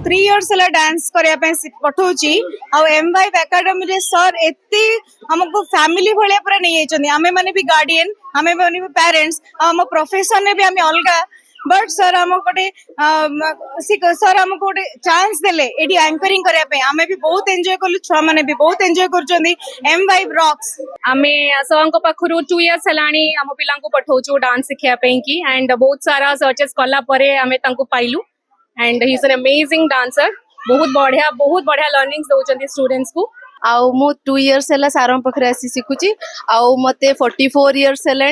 Three years है dance करने पठाऊँगी M wife academy sir एत हमको फैमिली भाया पूरा नहीं आमे मैंने भी गार्डियन आमे मैंने भी पेरेंट्स आम प्रोफेशन में भी आम अलग बट सर आम गोटे सर आमको गोटे चांस देले एडी एंकरिंग करने आमे भी बहुत एंजॉय कलु छुआ मैंने भी बहुत एंजॉय कर एम वाइफ रॉक्स आमे सर पाखु 2 इयर्स है आम पिला पठाऊँ डांस शिखापी की एंड बहुत सारा सर्चेस कला आमे पाइलु and he is an amazing dancer बहुत बढ़िया लर्निंग्स दउचंती स्टूडेंट्स को आउ मु 2 इयर्स है सार पाखे आसी शिखुची आउ मते 44 इयर्स है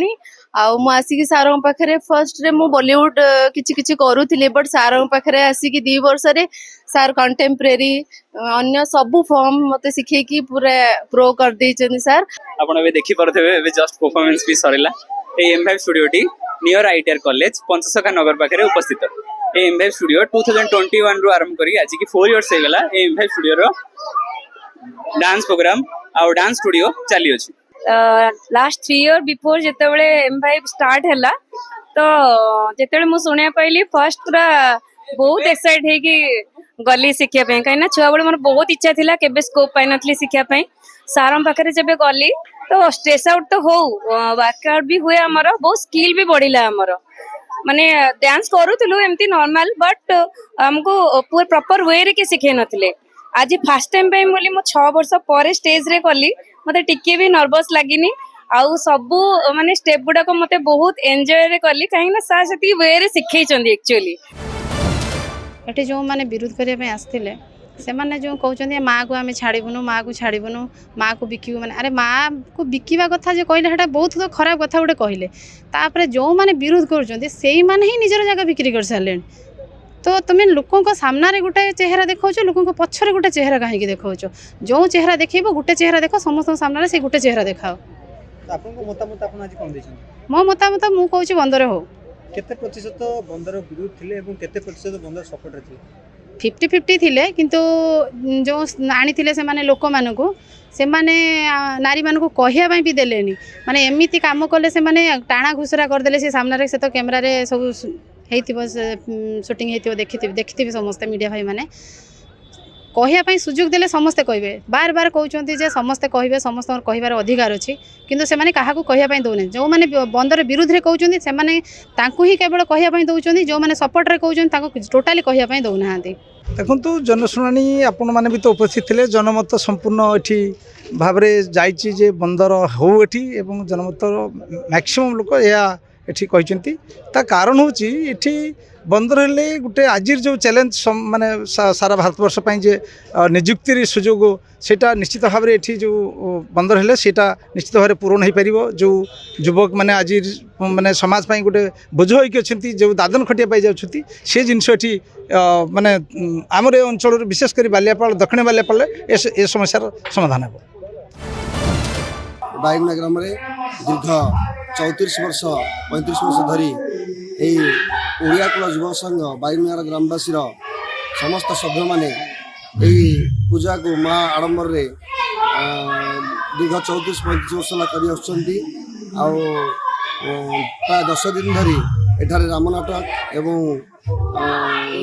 आउ मु आसिक सार पाखे फर्स्ट रे मु बॉलीवुड किछि किछि करूथिले बट सार पाखे आसिक 2 वर्ष रे सार कंटेम्परेरी अन्य सब फॉर्म मते सिखे की पूरा प्रो कर देछन सर आपण बे देखि परथेबे बे जस्ट परफॉर्मेंस भी सरिला ए एम5 स्टूडियो टी near ITR college Panchasakha Nagar पाखे उपस्थित एम5 स्टूडियो 2021 रु आरंभ करी आज की 4 इयर्स हे गला एम5 स्टूडियो रो डांस प्रोग्राम आउ डांस स्टूडियो चली अछि लास्ट 3 इयर बिफोर जेते बेले एम5 स्टार्ट हैला तो जेते बेले मु सुने पाइली फर्स्ट पूरा बहुत एक्साइट हे कि गली शिखिया पे कहीं छुआ बेले मोर बहुत इच्छा थिला केबे स्कोप पाइ नथली शिखिया पे सारम पाखरे जेबे गली तो स्ट्रेस आउट तो हो वर्कआउट भी हुए हमर बहुत स्किल भी बढ़िला हमर माने डांस करूथिलु एमती नॉर्मल बट हमको पूरा प्रॉपर वे रे के सिखे नथिले आज फर्स्ट टाइम पे बोली मो 6 वर्ष पर स्टेज रे कली मते टिके भी नर्वस लागिनी आउ सब माने स्टेप गुडा को मते बहुत एन्जॉय रे कली काहे ना सा सती वे रे सिखै चंदी एक्चुअली एटे जो माने विरोध करिया पे आस्थिले से माने जो कहउचंदी माँ को आमे छाड़ीबुनु माँ को छाड़ीबुनु माँ को बिकिबु माने अरे माँ को बिकिबा कथा जे कहले हेटा बहुत तो खराब कथा उठे कहले तापरे जो माने विरोध करूचंदी सेही माने ही निजर जगह बिक्री कर सालेन तो तुम लोकों को सामना रे गोटे चेहरा देखौछ लोकों को पछरे गोटे चेहरा काहे के देखौछ जो चेहरा देखैबो गोटे चेहरा देखो समस्त सामना रे से गोटे चेहरा देखाओ आपन को मतामत आपन आज कोन देछन मो मतामत मु कहूची बंदर हो केते प्रतिशत बंदर विरोध थिले एवं केते प्रतिशत बंदर सपोर्ट रे थिले 50-50 थिले किंतु जो आनी थिले से माने लोक मानकु से माने नारी मानकु कहिया पई भी देलेनी माने एमिति काम कले से माने टाणा घुसरा कर देले से सामना रे से तो कैमरा रे सब हेतिबो शूटिंग हेतिबो देखिथिबे समस्त मीडिया भाई माने कहिया पई सुযোগ देले समस्त कहबे बार बार कहउचंती जे समस्त कहबे समस्त कहिबार अधिकार अछि किंतु से माने काहाकू कहिया पई दउने जो माने बंदर विरुद्ध रे कहउचंती से माने तांकू ही केवल कहिया पई दउचंती जो माने सपोर्ट रे कहउचंती तांको टोटली कहिया पई दउ नाहांती देखंतु जनशुणानी आपण माने भी तो उपस्थित थिले जनमत संपूर्ण एठी भाबरे जाईची जे बंदर हो एठी एवं जनमत मैक्सिमम लोक या एठी कहिचंती ता कारण होची एठी बंदर हेले गोटे आजिर जो चैलेंज माने सारा भारतवर्ष जे निजुक्ति सुजोग सेटा निश्चित भाव में ये जो बंदर हेले सेटा निश्चित भाव पूरण हो पार जो युवक मैंने आज माने समाज पाई गोटे बोझ होइक अछंती जो दादन खटिया पाई जाउछंती से जिनस एठी माने आमर अंचल विशेषकर बालियापाल दक्षिण बालियापाल ए समस्यार समाधान हो बाईगुणा ग्राम दीर्घ 34 वर्ष 35 वर्ष धरी ओडिया कुल युवक संघ बाईगुणार ग्रामवासी समस्त सभ्य माने पूजा को माँ आडम्बर रे दीर्घ 34-35 वर्ष कर प्राय 10 दिन धरी एठारे रामनाटक एवं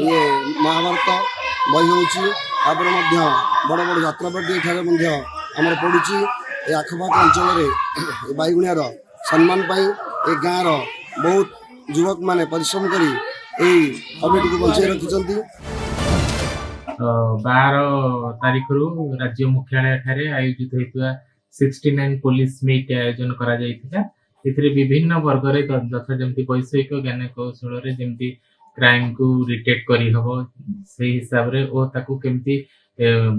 ये महाभारत बही होपर बड़ बड़ यात्रापाटी एठारे आमर पड़ुची ए आखपाख अंचल बाईगुणार सम्मान पाई ए गाँव बहुत युवक माने परिश्रम करी कमिटी को बचाई रखिछंती 12 तारीख रु राज्य मुख्यालय ठारे आयोजित होइतुआ 69 पुलिस मीट आयोजन करा जाइथिला एथिरे विभिन्न वर्ग रे जथा जेमति वैषयिक ज्ञान कौशल रे जेमति क्राइम को रिटेक्ट करी हबो से हिसाब रे ओ ताकू केमति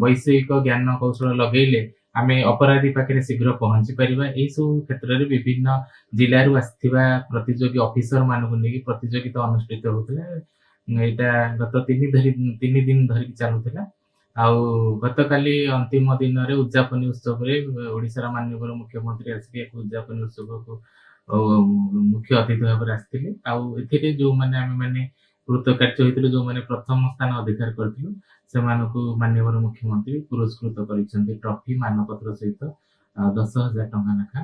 वैषयिक ज्ञान कौशल लगेले आमे अपराधी पाखे शीघ्र पहुंची परिबा एई सब क्षेत्र रे विभिन्न जिल्ला रु आस्थिबा प्रतियोगी ऑफिसर मानकु नेकी प्रतियोगिता अनुष्ठित होतला एटा गत 3 दिन धरि चालुतला आउ गत काली अंतिम दिन रे उद्यापन उत्सव रे ओडिसा माननीय मुख्यमंत्री आसी उद्यापन उत्सव को मुख्य अतिथि भाव आस्थिले आउ एथिरे जो माने आमे माने कृतकार्य होइतिले जो माने प्रथम स्थान अधिकार करथिलु सेमानकु माननीय मुख्यमंत्री पुरस्कृत करिसेंती ट्रॉफी मानपत्र सहित 10,000 टंका नाखा।